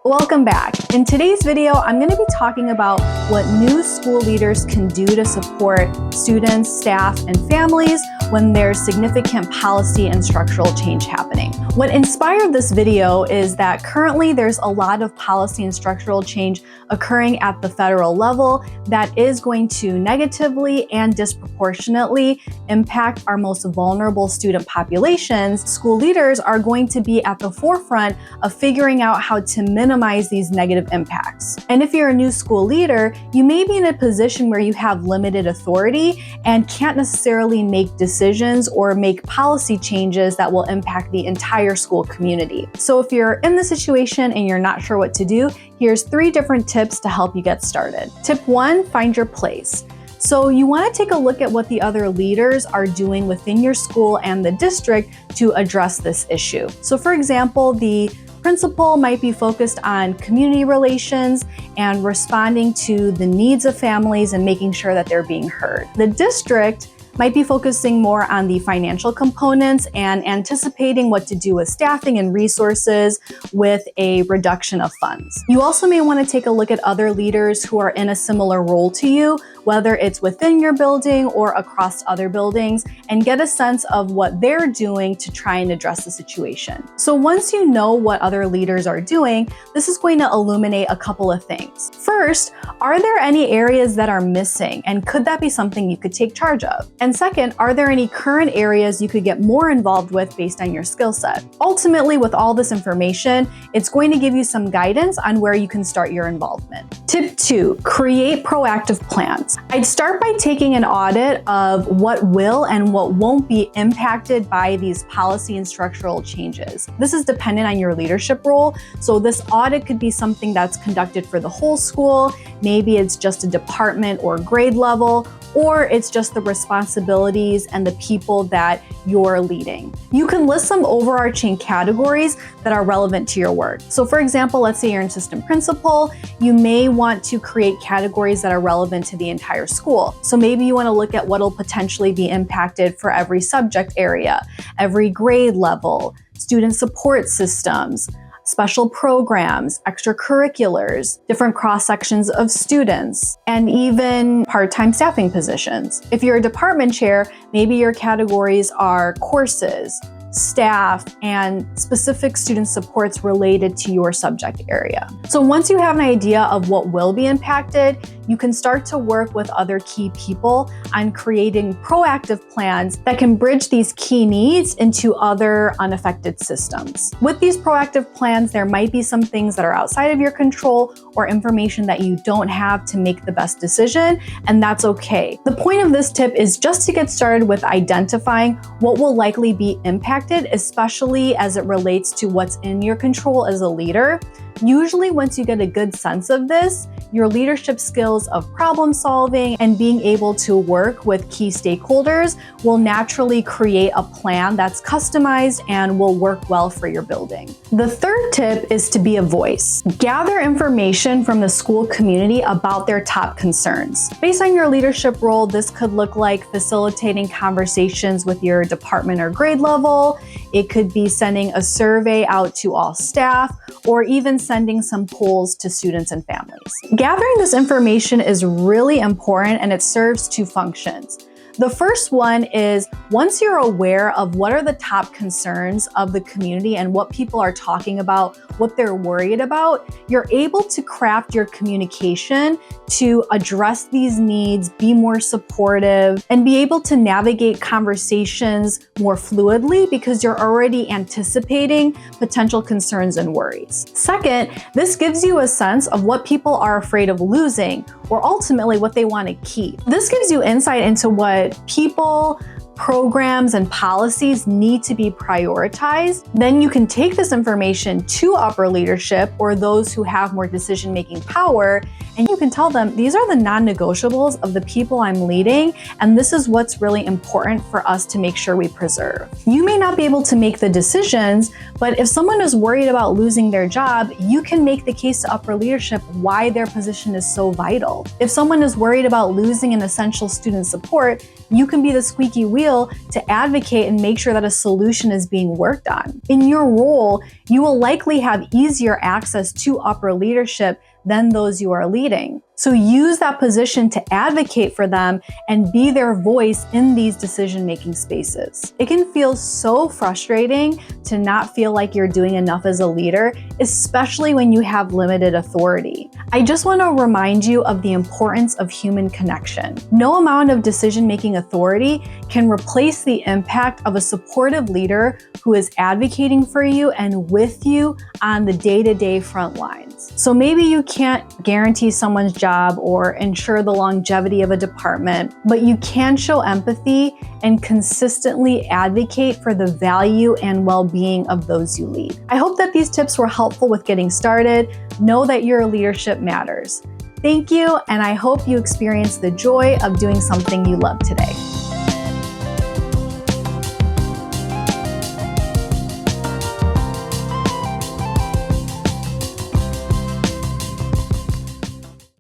Welcome back. In today's video, I'm going to be talking about what new school leaders can do to support students, staff, and families when there's significant policy and structural change happening. What inspired this video is that currently there's a lot of policy and structural change occurring at the federal level that is going to negatively and disproportionately impact our most vulnerable student populations. School leaders are going to be at the forefront of figuring out how to minimize these negative impacts. And if you're a new school leader, you may be in a position where you have limited authority and can't necessarily make decisions or make policy changes that will impact the entire school community. So if you're in the situation and you're not sure what to do, here's 3 different tips to help you get started. Tip 1, find your place. So you want to take a look at what the other leaders are doing within your school and the district to address this issue. So for example, the principal might be focused on community relations and responding to the needs of families and making sure that they're being heard. The district might be focusing more on the financial components and anticipating what to do with staffing and resources with a reduction of funds. You also may want to take a look at other leaders who are in a similar role to you, whether it's within your building or across other buildings, and get a sense of what they're doing to try and address the situation. So once you know what other leaders are doing, this is going to illuminate a couple of things. First, are there any areas that are missing, and could that be something you could take charge of? And second, are there any current areas you could get more involved with based on your skill set? Ultimately, with all this information, it's going to give you some guidance on where you can start your involvement. Tip 2, create proactive plans. I'd start by taking an audit of what will and what won't be impacted by these policy and structural changes. This is dependent on your leadership role, so this audit could be something that's conducted for the whole school, maybe it's just a department or grade level, or it's just the responsibilities and the people that you're leading. You can list some overarching categories that are relevant to your work. So for example, let's say you're an assistant principal, you may want to create categories that are relevant to the entire school. So maybe you want to look at what will potentially be impacted for every subject area, every grade level, student support systems, special programs, extracurriculars, different cross-sections of students, and even part-time staffing positions. If you're a department chair, maybe your categories are courses, staff, and specific student supports related to your subject area. So once you have an idea of what will be impacted, you can start to work with other key people on creating proactive plans that can bridge these key needs into other unaffected systems. With these proactive plans, there might be some things that are outside of your control or information that you don't have to make the best decision, and that's okay. The point of this tip is just to get started with identifying what will likely be impacted, especially as it relates to what's in your control as a leader. Usually, once you get a good sense of this, your leadership skills of problem solving and being able to work with key stakeholders will naturally create a plan that's customized and will work well for your building. The third tip is to be a voice. Gather information from the school community about their top concerns. Based on your leadership role, this could look like facilitating conversations with your department or grade level. It could be sending a survey out to all staff, or even sending some polls to students and families. Gathering this information is really important, and it serves 2 functions. The first one is, once you're aware of what are the top concerns of the community and what people are talking about, what they're worried about, you're able to craft your communication to address these needs, be more supportive, and be able to navigate conversations more fluidly because you're already anticipating potential concerns and worries. Second, this gives you a sense of what people are afraid of losing, or ultimately what they want to keep. This gives you insight into what people, programs, and policies need to be prioritized. Then you can take this information to upper leadership or those who have more decision-making power, and you can tell them, these are the non-negotiables of the people I'm leading, and this is what's really important for us to make sure we preserve. You may not be able to make the decisions, but if someone is worried about losing their job, you can make the case to upper leadership why their position is so vital. If someone is worried about losing an essential student support, you can be the squeaky wheel wheel to advocate and make sure that a solution is being worked on. In your role, you will likely have easier access to upper leadership than those you are leading. So use that position to advocate for them and be their voice in these decision-making spaces. It can feel so frustrating to not feel like you're doing enough as a leader, especially when you have limited authority. I just want to remind you of the importance of human connection. No amount of decision-making authority can replace the impact of a supportive leader who is advocating for you and with you on the day-to-day front lines. So maybe you can't guarantee someone's job or ensure the longevity of a department, but you can show empathy and consistently advocate for the value and well-being of those you lead. I hope that these tips were helpful with getting started. Know that your leadership matters. Thank you, and I hope you experience the joy of doing something you love today.